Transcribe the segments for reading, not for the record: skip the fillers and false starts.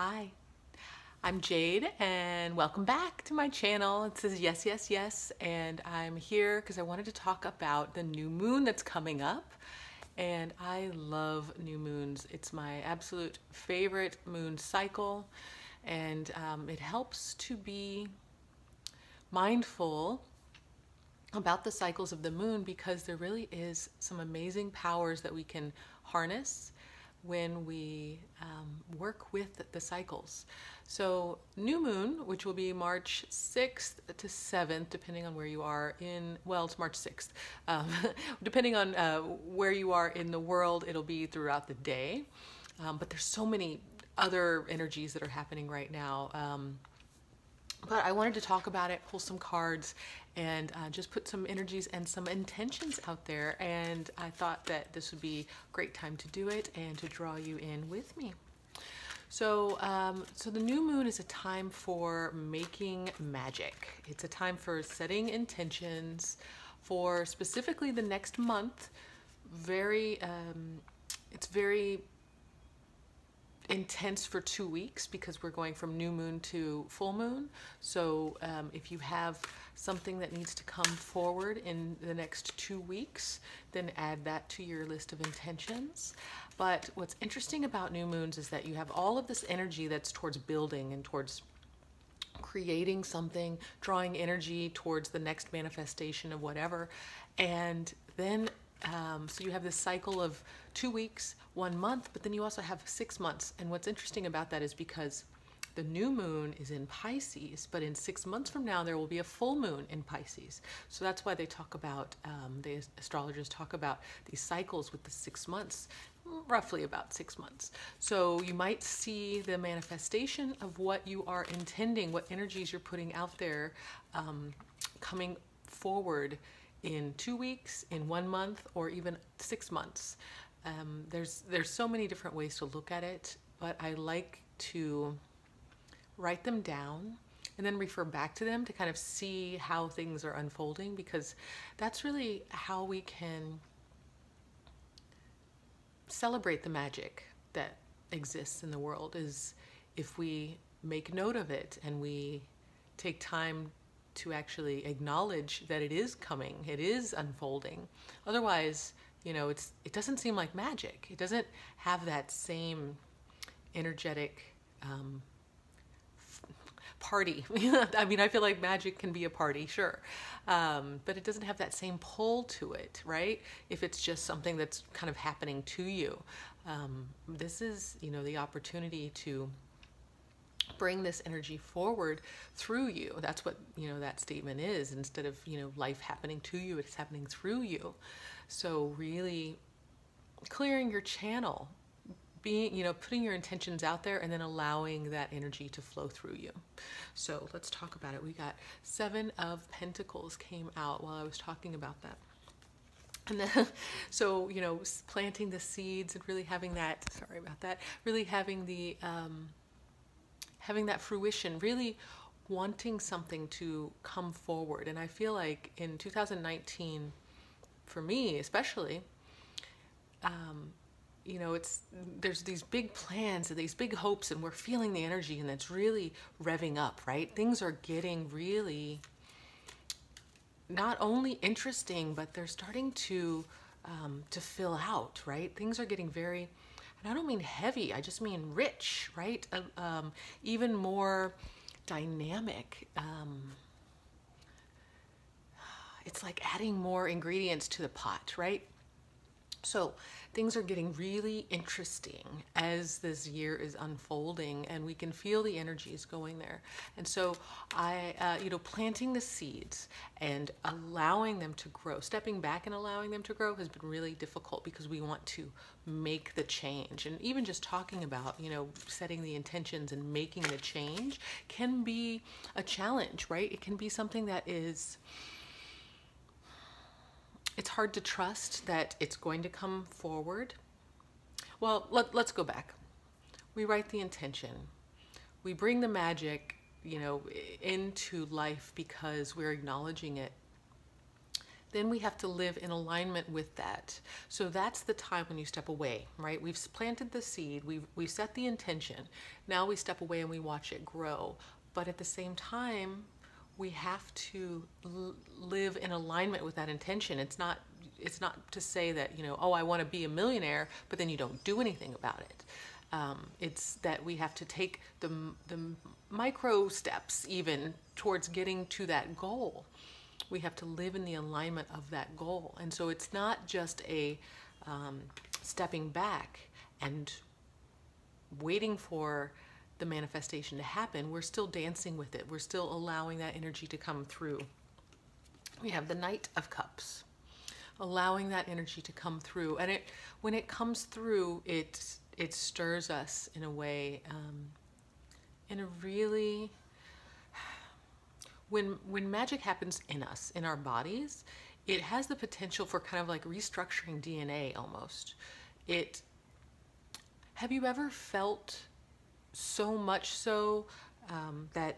Hi, I'm Jade and welcome back to my channel. It says yes, yes, yes, and I'm here because I wanted to talk about the new moon that's coming up. And I love new moons. It's my absolute favorite moon cycle, and it helps to be mindful about the cycles of the moon because there really is some amazing powers that we can harness when we work with the cycles. So new moon, which will be March 6th to 7th, depending on where you are well, it's March 6th. Depending on where you are in the world, it'll be throughout the day. But there's so many other energies that are happening right now. But I wanted to talk about it, pull some cards, and just put some energies and some intentions out there. And I thought that this would be a great time to do it and to draw you in with me. So, so the new moon is a time for making magic. It's a time for setting intentions for specifically the next month. It's very intense for 2 weeks because we're going from new moon to full moon. So if you have something that needs to come forward in the next 2 weeks, then add that to your list of intentions. But what's interesting about new moons is that you have all of this energy that's towards building and towards creating something, drawing energy towards the next manifestation of whatever. And then so you have this cycle of 2 weeks, 1 month, but then you also have 6 months. And what's interesting about that is because the new moon is in Pisces, but in 6 months from now, there will be a full moon in Pisces. So that's why they talk about, the astrologers talk about these cycles with the 6 months, roughly about 6 months. So you might see the manifestation of what you are intending, what energies you're putting out there, coming forward in 2 weeks, in 1 month, or even 6 months. There's so many different ways to look at it, but I like to write them down and then refer back to them to kind of see how things are unfolding, because that's really how we can celebrate the magic that exists in the world, is if we make note of it and we take time to actually acknowledge that it is coming, it is unfolding. Otherwise, it doesn't seem like magic. It doesn't have that same energetic party. I mean, I feel like magic can be a party, sure, but it doesn't have that same pull to it, right? If it's just something that's kind of happening to you. This is, the opportunity to bring this energy forward through you. That's what, that statement is. Instead of, life happening to you, it's happening through you. So really clearing your channel, putting your intentions out there and then allowing that energy to flow through you. So let's talk about it. We got 7 of Pentacles came out while I was talking about that. And then, so, planting the seeds and really having that, sorry about that, really having the, having that fruition, really wanting something to come forward. And I feel like in 2019, for me especially, there's these big plans and these big hopes, and we're feeling the energy, and it's really revving up, right? Things are getting really not only interesting, but they're starting to fill out, right? Things are getting very, and I don't mean heavy, I just mean rich, right? Even more dynamic. It's like adding more ingredients to the pot, right? So things are getting really interesting as this year is unfolding, and we can feel the energies going there. And so planting the seeds and allowing them to grow, stepping back and allowing them to grow has been really difficult because we want to make the change. And even just talking about, setting the intentions and making the change can be a challenge, right? It can be something that it's hard to trust that it's going to come forward. Well, let's go back. We write the intention. We bring the magic, into life because we're acknowledging it. then we have to live in alignment with that. So that's the time when you step away, right? We've planted the seed, we've set the intention. Now we step away and we watch it grow. But at the same time, we have to live in alignment with that intention. It's not to say that, oh, I want to be a millionaire, but then you don't do anything about it. It's that we have to take the micro steps even towards getting to that goal. We have to live in the alignment of that goal. And so it's not just a stepping back and waiting for the manifestation to happen. We're still dancing with it. We're still allowing that energy to come through. We have the Knight of Cups, allowing that energy to come through. And when it comes through, it stirs us in a way, in a really... When magic happens in us, in our bodies, it has the potential for kind of like restructuring DNA almost. Have you ever felt so much so that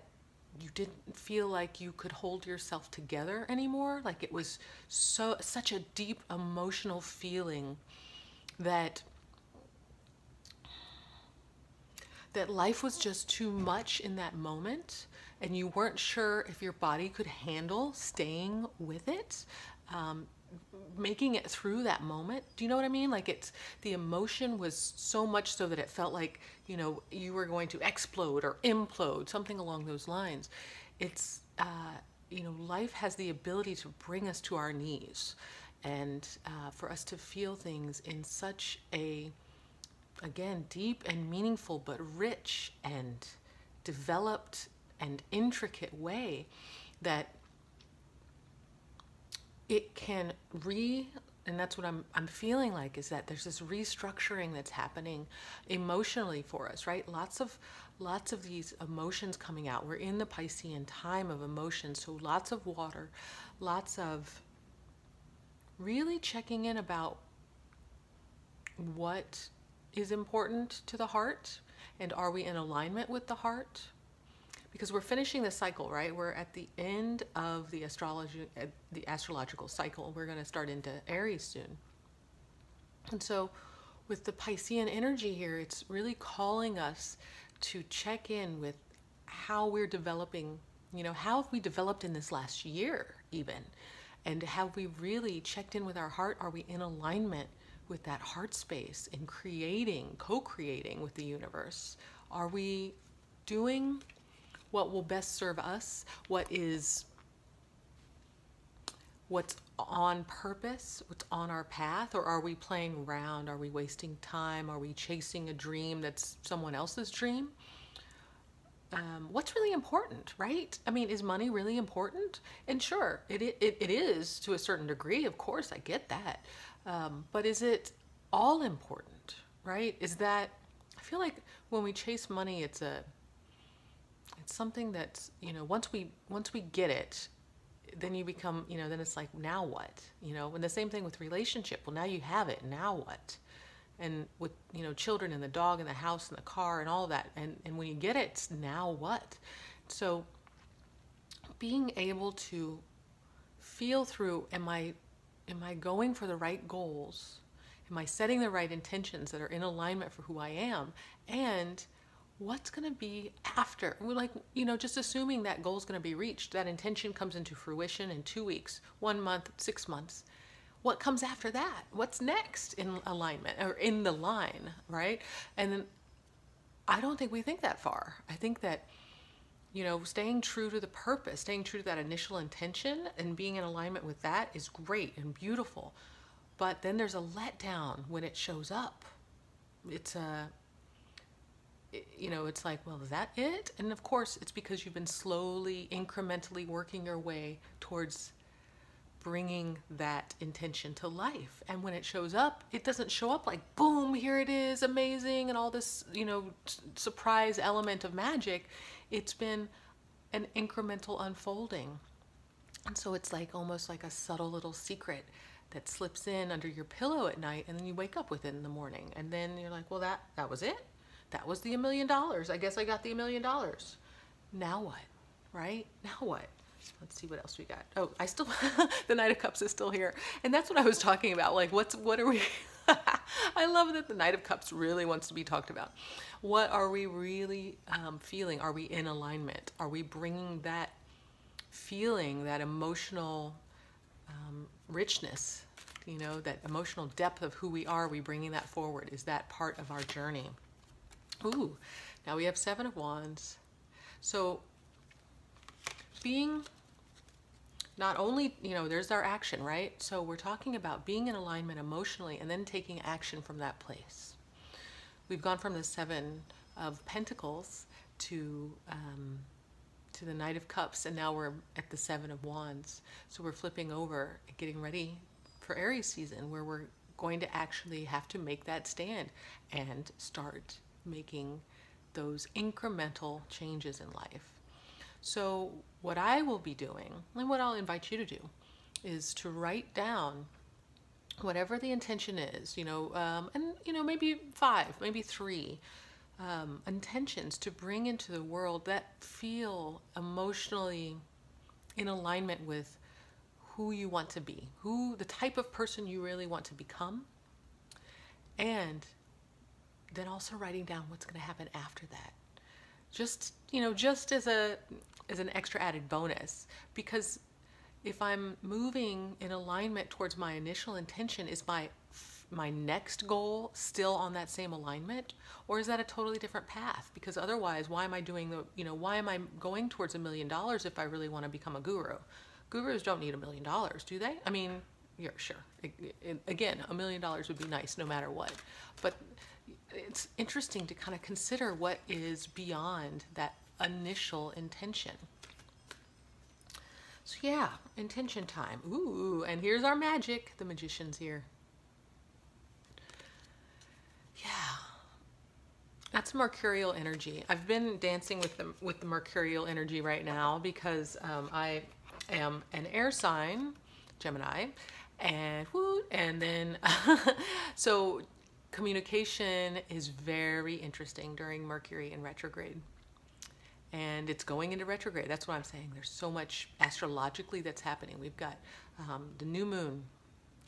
you didn't feel like you could hold yourself together anymore? Like it was such a deep emotional feeling that life was just too much in that moment, and you weren't sure if your body could handle staying with it, making it through that moment. Do you know what I mean? Like the emotion was so much so that it felt like, you were going to explode or implode, something along those lines. It's, life has the ability to bring us to our knees, and for us to feel things in such a, again, deep and meaningful, but rich and developed and intricate way that it can and that's what I'm feeling like, is that there's this restructuring that's happening emotionally for us, right? Lots of these emotions coming out. We're in the Piscean time of emotions, so lots of water, lots of really checking in about what is important to the heart, and are we in alignment with the heart? Because we're finishing the cycle, right? We're at the end of the astrological cycle. We're going to start into Aries soon. And so with the Piscean energy here, it's really calling us to check in with how we're developing, how have we developed in this last year even? And have we really checked in with our heart? Are we in alignment with that heart space and co-creating with the universe? Are we doing what will best serve us? What's on purpose? What's on our path? Or are we playing around? Are we wasting time? Are we chasing a dream that's someone else's dream? What's really important, right? I mean, is money really important? And sure, it is to a certain degree. Of course, I get that. But is it all important, right? I feel like when we chase money, it's something that's, once we get it, then you become, then it's like, now what? And the same thing with relationship. Well, now you have it, now what? And with, children and the dog and the house and the car and all that. And when you get it, it's now what? So being able to feel through, am I going for the right goals? Am I setting the right intentions that are in alignment for who I am? And what's going to be after? We're like, just assuming that goal is going to be reached, that intention comes into fruition in 2 weeks, 1 month, 6 months. What comes after that? What's next in alignment or in the line, right? And then I don't think we think that far. I think that, staying true to the purpose, staying true to that initial intention and being in alignment with that is great and beautiful. But then there's a letdown when it shows up. It's it's like, well, is that it? And of course, it's because you've been slowly, incrementally working your way towards bringing that intention to life. And when it shows up, it doesn't show up like, boom, here it is, amazing, and all this, surprise element of magic. It's been an incremental unfolding. And so it's like almost like a subtle little secret that slips in under your pillow at night, and then you wake up with it in the morning. And then you're like, well, that was it? That was the $1 million. I guess I got the $1 million. Now what? Right? Now what? Let's see what else we got. Oh, I still, the Knight of Cups is still here. And that's what I was talking about. Like, what are we, I love that the Knight of Cups really wants to be talked about. What are we really feeling? Are we in alignment? Are we bringing that feeling, that emotional richness, you know, that emotional depth of who we are we bringing that forward? Is that part of our journey? Ooh, now we have Seven of Wands. So being not only, you know, there's our action, right? So we're talking about being in alignment emotionally and then taking action from that place. We've gone from the Seven of Pentacles to the Knight of Cups, and now we're at the Seven of Wands. So we're flipping over, getting ready for Aries season, where we're going to actually have to make that stand and start making those incremental changes in life. So what I will be doing, and what I'll invite you to do, is to write down whatever the intention is, you know, and, you know, maybe 5, maybe 3 intentions to bring into the world that feel emotionally in alignment with who you want to be, the type of person you really want to become, and then also writing down what's going to happen after that. Just, you know, just as an extra added bonus, because if I'm moving in alignment towards my initial intention, is my next goal still on that same alignment, or is that a totally different path? Because otherwise, why am I doing why am I going towards $1 million if I really want to become a guru? Gurus don't need $1 million, do they? I mean, yeah, sure. Again, $1 million would be nice no matter what. But it's interesting to kind of consider what is beyond that initial intention. So yeah, intention time. Ooh, and here's our magic. The Magician's here. Yeah, that's mercurial energy. I've been dancing with the mercurial energy right now because I am an air sign, Gemini, and then so communication is very interesting during Mercury in retrograde. And it's going into retrograde. That's what I'm saying. There's so much astrologically that's happening. We've got the new moon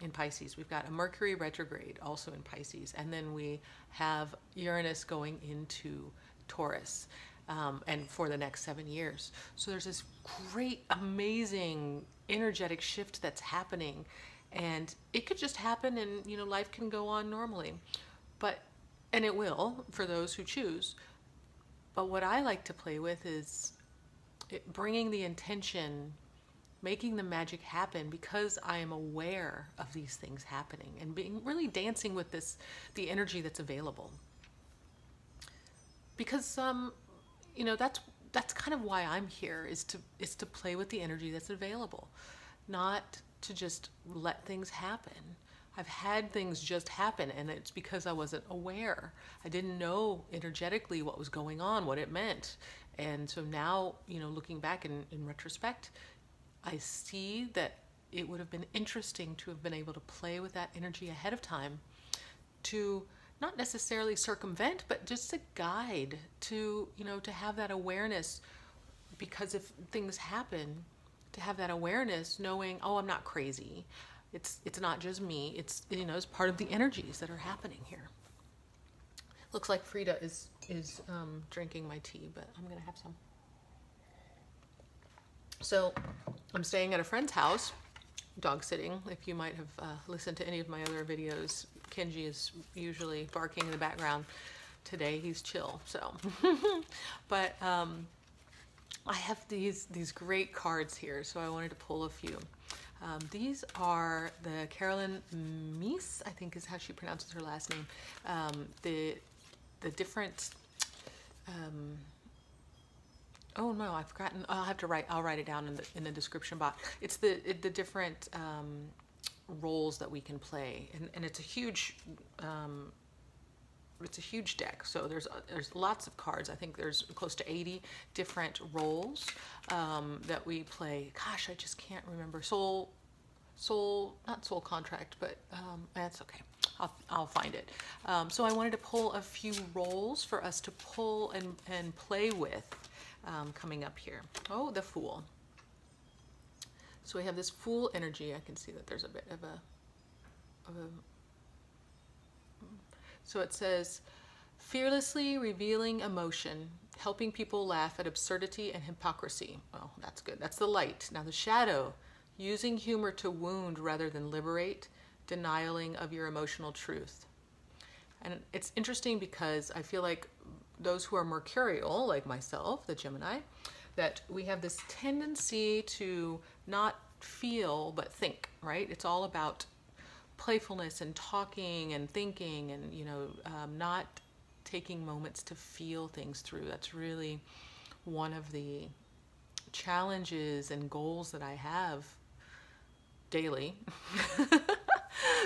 in Pisces. We've got a Mercury retrograde also in Pisces. And then we have Uranus going into Taurus and for the next 7 years. So there's this great, amazing, energetic shift that's happening. And it could just happen and, you know, life can go on normally. And it will for those who choose. But what I like to play with is bringing the intention, making the magic happen because I am aware of these things happening and being really dancing with the energy that's available. Because, you know, that's kind of why I'm here, is to play with the energy that's available, not to just let things happen. I've had things just happen, and it's because I wasn't aware. I didn't know energetically what was going on, what it meant. And so now, you know, looking back in retrospect, I see that it would have been interesting to have been able to play with that energy ahead of time to not necessarily circumvent, but just to guide, to, you know, to have that awareness, because if things happen, to have that awareness knowing, oh, I'm not crazy. It's not just me. It's, you know, it's part of the energies that are happening here. Looks like Frida is drinking my tea, but I'm gonna have some. So I'm staying at a friend's house, dog sitting. If you might have listened to any of my other videos, Kenji is usually barking in the background. Today he's chill. So, but I have these great cards here, so I wanted to pull a few. These are the Carolyn Meese, I think is how she pronounces her last name. The different, oh no, I've forgotten. I'll write it down in the description box. It's the different roles that we can play, and it's a huge deck. So there's lots of cards. I think there's close to 80 different roles that we play. Gosh, I just can't remember. Not soul contract, but that's okay. I'll find it. So I wanted to pull a few roles for us to pull and play with coming up here. Oh, the Fool. So we have this Fool energy. I can see that there's a bit of a so it says, fearlessly revealing emotion, helping people laugh at absurdity and hypocrisy. Well, that's good. That's the light. Now the shadow, using humor to wound rather than liberate, denialing of your emotional truth. And it's interesting because I feel like those who are mercurial, like myself, the Gemini, that we have this tendency to not feel but think, right? It's all about playfulness and talking and thinking and, not taking moments to feel things through. That's really one of the challenges and goals that I have daily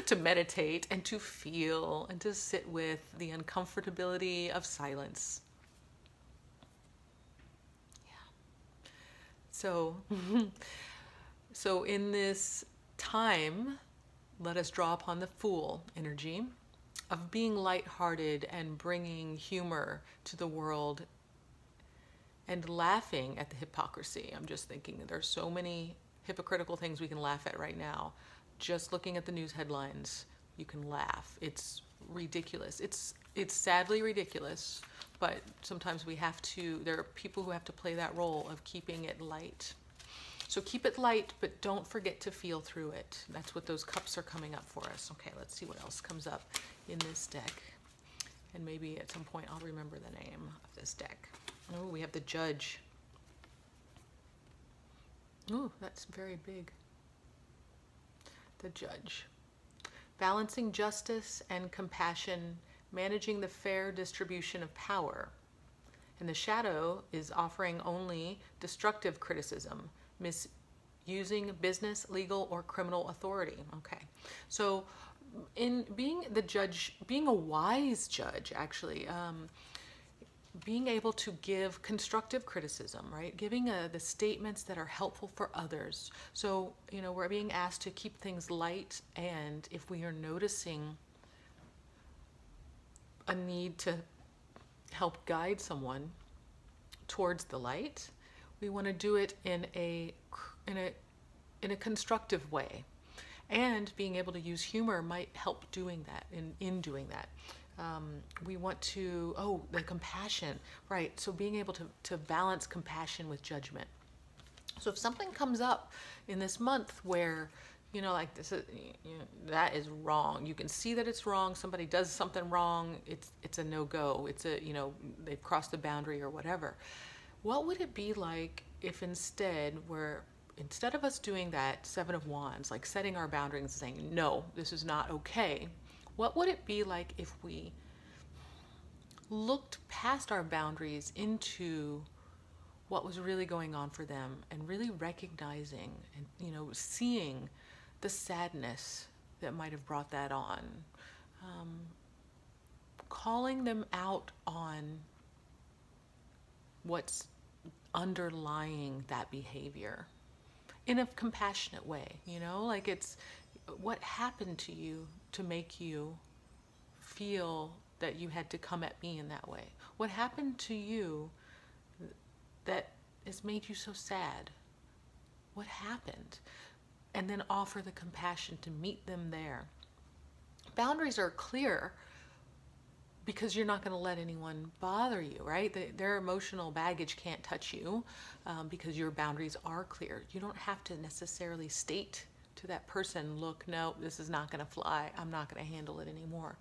to meditate and to feel and to sit with the uncomfortability of silence. Yeah. So in this time, let us draw upon the Fool energy of being lighthearted and bringing humor to the world and laughing at the hypocrisy. I'm just thinking that there's so many hypocritical things we can laugh at right now. Just looking at the news headlines, you can laugh. It's ridiculous. It's sadly ridiculous, but sometimes there are people who have to play that role of keeping it light. So keep it light, but don't forget to feel through it. That's what those cups are coming up for us. Okay, let's see what else comes up in this deck. And maybe at some point I'll remember the name of this deck. Oh, we have the Judge. Oh, that's very big. The Judge. Balancing justice and compassion, managing the fair distribution of power. And the Shadow is offering only destructive criticism, misusing business, legal, or criminal authority. Okay. So in being the judge, being a wise judge, actually, being able to give constructive criticism, right? Giving the statements that are helpful for others. So, we're being asked to keep things light, and if we are noticing a need to help guide someone towards the light, we want to do it in a constructive way. And being able to use humor might help doing that, in doing that. We want to, the compassion, right? So being able to balance compassion with judgment. So if something comes up in this month where, like this is, that is wrong. You can see that it's wrong. Somebody does something wrong. It's a no-go. It's they've crossed the boundary or whatever. What would it be like if instead of us doing that Seven of Wands, like setting our boundaries and saying, no, this is not okay, what would it be like if we looked past our boundaries into what was really going on for them and really recognizing and, seeing the sadness that might have brought that on, calling them out on what's underlying that behavior in a compassionate way, like it's what happened to you to make you feel that you had to come at me in that way? What happened to you that has made you so sad? What happened? And then offer the compassion to meet them there. Boundaries are clear because you're not going to let anyone bother you, right? Their emotional baggage can't touch you because your boundaries are clear. You don't have to necessarily state to that person, look, no, this is not going to fly. I'm not going to handle it anymore.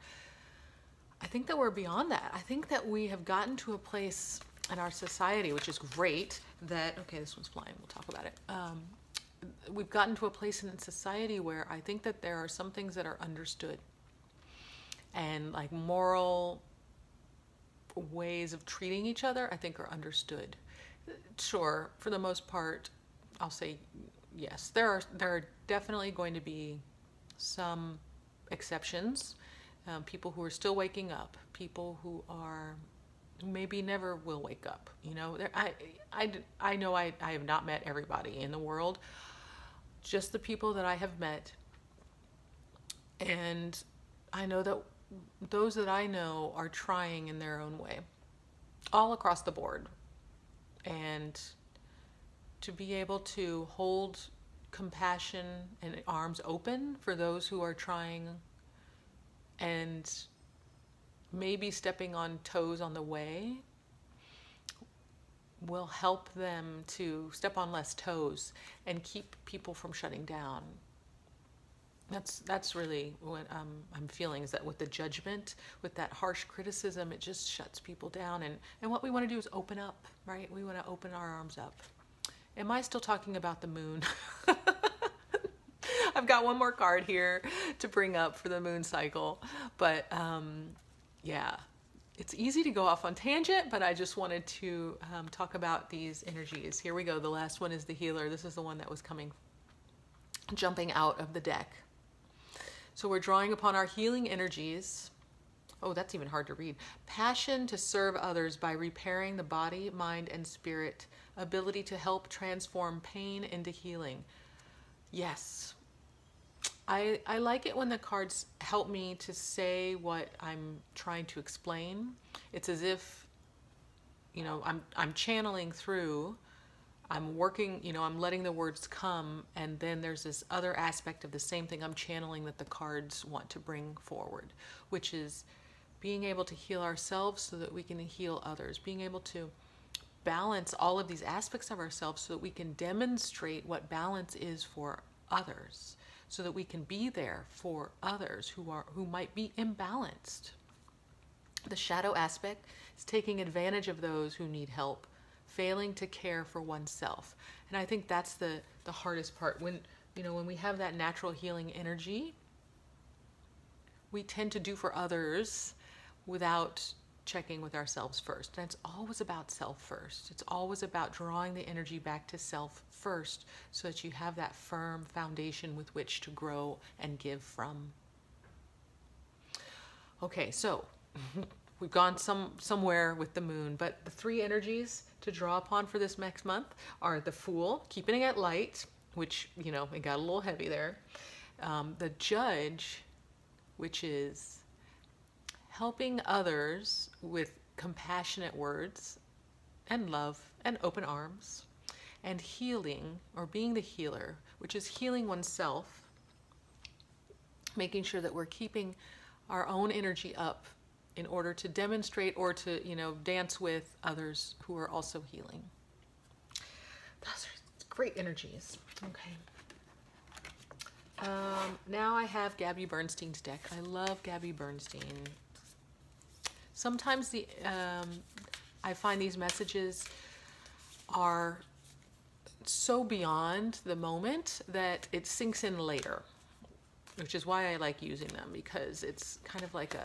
I think that we're beyond that. I think that we have gotten to a place in our society, which is great, that, okay, this one's flying, we'll talk about it. We've gotten to a place in society where I think that there are some things that are understood. And like moral ways of treating each other, I think are understood. Sure, for the most part, I'll say yes. There are definitely going to be some exceptions. People who are still waking up, people who maybe never will wake up. I know I have not met everybody in the world, just the people that I have met. And I know that those that I know are trying in their own way, all across the board. And to be able to hold compassion and arms open for those who are trying and maybe stepping on toes on the way will help them to step on less toes and keep people from shutting down. That's really what I'm feeling, is that with the judgment, with that harsh criticism, it just shuts people down. And what we want to do is open up, right? We want to open our arms up. Am I still talking about the moon? I've got one more card here to bring up for the moon cycle. But yeah, it's easy to go off on tangent, but I just wanted to talk about these energies. Here we go. The last one is the healer. This is the one that was jumping out of the deck. So we're drawing upon our healing energies. Oh, that's even hard to read. Passion to serve others by repairing the body, mind, and spirit. Ability to help transform pain into healing. Yes. I like it when the cards help me to say what I'm trying to explain. It's as if, I'm channeling through. I'm working, I'm letting the words come, and then there's this other aspect of the same thing I'm channeling that the cards want to bring forward, which is being able to heal ourselves so that we can heal others, being able to balance all of these aspects of ourselves so that we can demonstrate what balance is for others, so that we can be there for others who might be imbalanced. The shadow aspect is taking advantage of those who need help, failing to care for oneself. And I think that's the hardest part. When we have that natural healing energy, we tend to do for others without checking with ourselves first. And it's always about self first. It's always about drawing the energy back to self first so that you have that firm foundation with which to grow and give from. Okay, so we've gone somewhere with the moon, but the three energies to draw upon for this next month are the Fool, keeping it light, which, it got a little heavy there. The Judge, which is helping others with compassionate words and love and open arms. And Healing, or being the healer, which is healing oneself, making sure that we're keeping our own energy up in order to demonstrate or to, dance with others who are also healing. Those are great energies. Okay. Now I have Gabby Bernstein's deck. I love Gabby Bernstein. Sometimes I find these messages are so beyond the moment that it sinks in later, which is why I like using them, because it's kind of like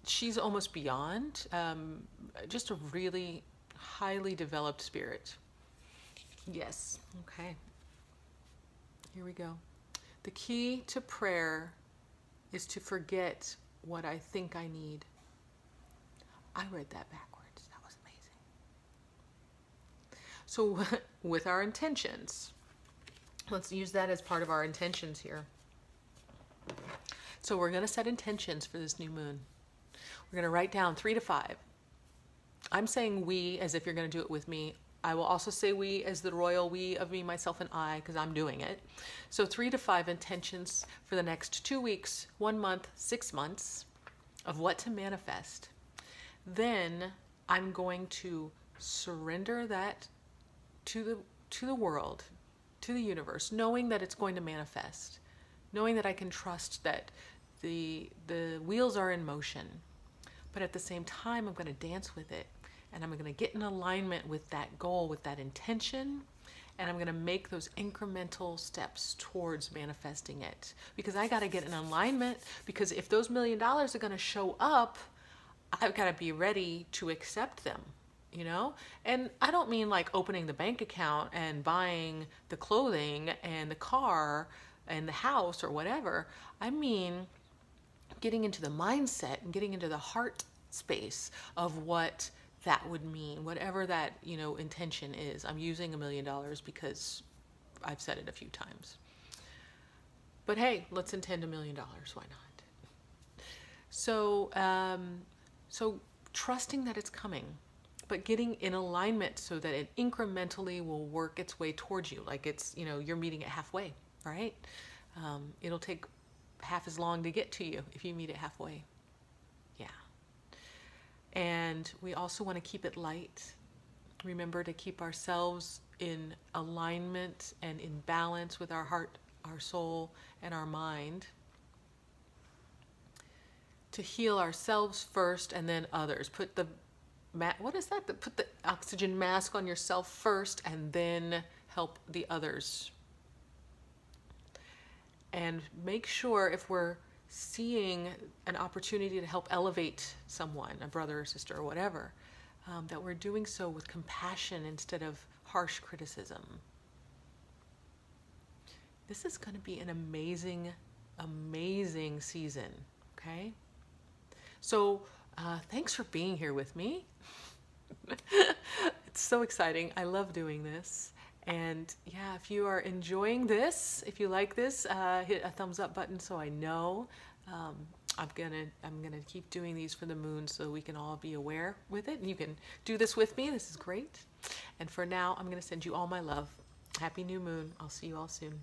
she's almost beyond, just a really highly developed spirit. Yes. Okay. Here we go. The key to prayer is to forget what I think I need. I read that backwards. That was amazing. So with our intentions, let's use that as part of our intentions here. So we're going to set intentions for this new moon. We're going to write down 3 to 5. I'm saying we as if you're going to do it with me. I will also say we as the royal we of me, myself, and I, because I'm doing it. So 3 to 5 intentions for the next 2 weeks, 1 month, 6 months of what to manifest. Then I'm going to surrender that to the world, to the universe, knowing that it's going to manifest, knowing that I can trust that the wheels are in motion. But at the same time, I'm going to dance with it, and I'm going to get in alignment with that goal, with that intention, and I'm going to make those incremental steps towards manifesting it. Because I got to get in alignment, because if those $1 million are going to show up, I've got to be ready to accept them, And I don't mean like opening the bank account and buying the clothing and the car and the house or whatever. I mean getting into the mindset and getting into the heart space of what that would mean, whatever that, intention is. I'm using $1 million because I've said it a few times. But hey, let's intend $1 million. Why not? So trusting that it's coming, but getting in alignment so that it incrementally will work its way towards you. Like it's, you're meeting it halfway, right? It'll take half as long to get to you if you meet it halfway. Yeah. And we also want to keep it light. Remember to keep ourselves in alignment and in balance with our heart, our soul, and our mind. To heal ourselves first and then others. Put the what is that? Put the oxygen mask on yourself first and then help the others. And make sure if we're seeing an opportunity to help elevate someone, a brother or sister or whatever, that we're doing so with compassion instead of harsh criticism. This is going to be an amazing, amazing season, okay? So thanks for being here with me. It's so exciting. I love doing this. And yeah, if you are enjoying this, if you like this, hit a thumbs up button so I know. I'm gonna keep doing these for the moon so we can all be aware with it. And you can do this with me. This is great. And for now, I'm gonna send you all my love. Happy new moon. I'll see you all soon.